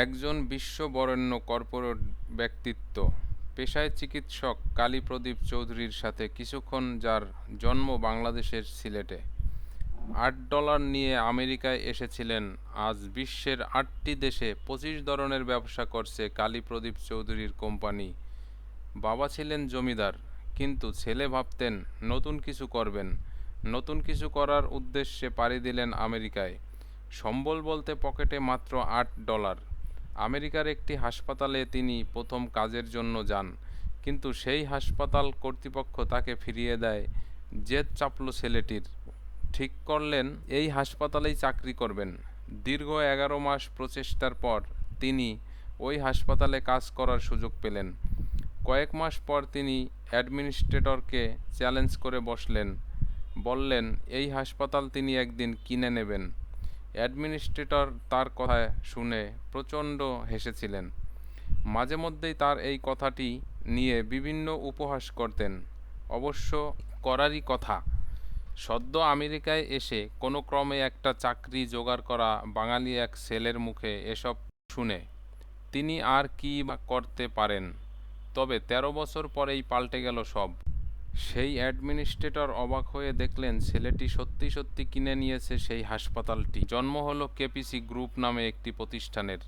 একজন বিশ্ববরেণ্য কর্পোরেট ব্যক্তিত্ব, পেশায় চিকিৎসক কালী প্রদীপ চৌধুরীর সাথে কিছুক্ষণ, যার জন্ম বাংলাদেশের সিলেটে। $8 নিয়ে আমেরিকায় এসেছিলেন। আজ বিশ্বের 8টি দেশে 25 ধরনের ব্যবসা করছে কালী প্রদীপ চৌধুরীর কোম্পানি। বাবা ছিলেন জমিদার, কিন্তু ছেলে ভাবতেন নতুন কিছু করবেন। নতুন কিছু করার উদ্দেশ্যে পাড়ি দিলেন আমেরিকায়। সম্বল বলতে পকেটে মাত্র $8। আমেরিকার একটি হাসপাতালে তিনি প্রথম কাজের জন্য যান, কিন্তু সেই হাসপাতাল কর্তৃপক্ষ তাকে ফিরিয়ে দেয়। জেদ চাপল ছেলেটির, ঠিক করলেন এই হাসপাতালেই চাকরি করবেন। দীর্ঘ 11 মাস প্রচেষ্টার পর তিনি ওই হাসপাতালে কাজ করার সুযোগ পেলেন। কয়েক মাস পর তিনি অ্যাডমিনিস্ট্রেটরকে চ্যালেঞ্জ করে বললেন এই হাসপাতাল তিনি একদিন কিনে নেবেন। অ্যাডমিনিস্ট্রেটর তার কথা শুনে প্রচণ্ড হেসেছিলেন। মাঝে মধ্যেই তার এই কথাটি নিয়ে বিভিন্ন উপহাস করতেন। অবশ্য করারই কথা। সদ্য আমেরিকায় এসে কোনো ক্রমে একটা চাকরি জোগাড় করা বাঙালি এক ছেলের মুখে এসব শুনে তিনি আর কী বা করতে পারেন। তবে 13 বছর পরেই পাল্টে গেল সব। সেই অ্যাডমিনিস্ট্রেটর অবাক হয়ে দেখলেন ছেলেটি সত্যি সত্যি কিনে নিয়েছে সেই হাসপাতালটি। জন্ম হলো কেপিসি গ্রুপ নামে একটি প্রতিষ্ঠানের।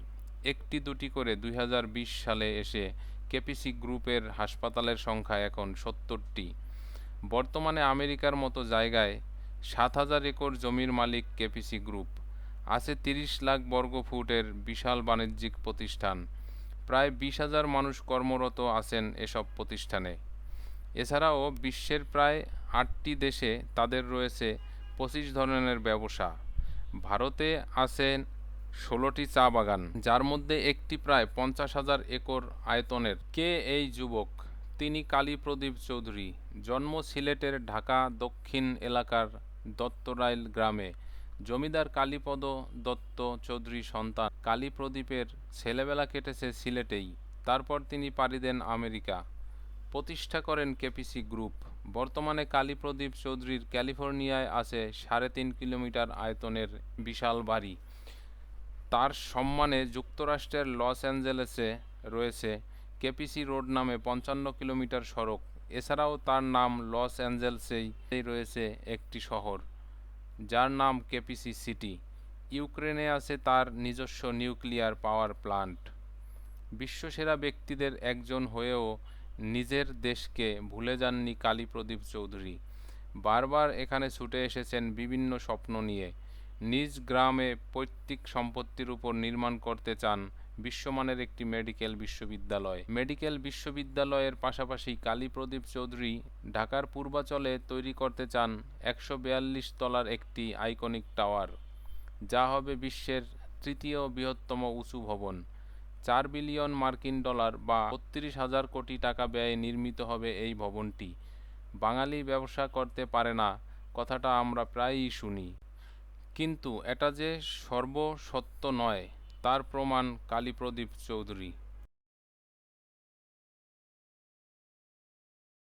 একটি দুটি করে 2020 সালে এসে কেপিসি গ্রুপের হাসপাতালের সংখ্যা এখন 70টি। বর্তমানে আমেরিকার মতো জায়গায় 7,000 একর জমির মালিক কেপিসি গ্রুপ। আছে 30 লাখ বর্গফুটের বিশাল বাণিজ্যিক প্রতিষ্ঠান। প্রায় 20,000 মানুষ কর্মরত আছেন এসব প্রতিষ্ঠানে। এছাড়াও বিশ্বের প্রায় 8টি দেশে তাদের রয়েছে 25 ধরনের ব্যবসা। ভারতে আছেন 16টি চা বাগান, যার মধ্যে একটি প্রায় 50,000 একর আয়তনের। কে এই যুবক? তিনি কালী প্রদীপ চৌধুরী। জন্ম সিলেটের ঢাকা দক্ষিণ এলাকার দত্তরাইল গ্রামে। জমিদার কালীপদ দত্ত চৌধুরী সন্তান। কালী প্রদীপের ছেলেবেলা কেটেছে সিলেটেই। তারপর তিনি পাড়ি দেন আমেরিকা। প্রতিষ্ঠা করেন কেপিসি গ্রুপ। বর্তমানে কালী প্রদীপ চৌধুরীর ক্যালিফোর্নিয়ায় আছে 3.5 কিলোমিটার আয়তনের বিশাল বাড়ি। তার সম্মানে যুক্তরাষ্ট্রের লস অ্যাঞ্জেলেসে রয়েছে কেপিসি রোড নামে 55 কিলোমিটার সড়ক। এছাড়াও তার নাম লস অ্যাঞ্জেলেসেই রয়েছে একটি শহর, যার নাম কেপিসি সিটি। ইউক্রেনে আছে তার নিজস্ব নিউক্লিয়ার পাওয়ার প্ল্যান্ট। বিশ্বসেরা ব্যক্তিদের একজন হয়েও নিজের দেশকে ভুলে যাননি কালী প্রদীপ চৌধুরী। বারবার এখানে ছুটে এসেছেন বিভিন্ন স্বপ্ন নিয়ে। নিজ গ্রামে পৈতৃক সম্পত্তির উপর নির্মাণ করতে চান বিশ্বমানের একটি মেডিকেল বিশ্ববিদ্যালয়। মেডিকেল বিশ্ববিদ্যালয়ের পাশাপাশি কালী প্রদীপ চৌধুরী ঢাকার পূর্বাঞ্চলে তৈরি করতে চান 142 তলার একটি আইকনিক টাওয়ার, যা হবে বিশ্বের তৃতীয় বৃহত্তম উঁচু ভবন। $4 বিলিয়ন বা 32,000 কোটি টাকা ব্যয়ে নির্মিত হবে এই ভবনটি। বাঙালি ব্যবসা করতে পারে না, কথাটা আমরা প্রায়ই শুনি, কিন্তু এটা যে সর্বসত্য নয়, তার প্রমাণ কালী প্রদীপ চৌধুরী।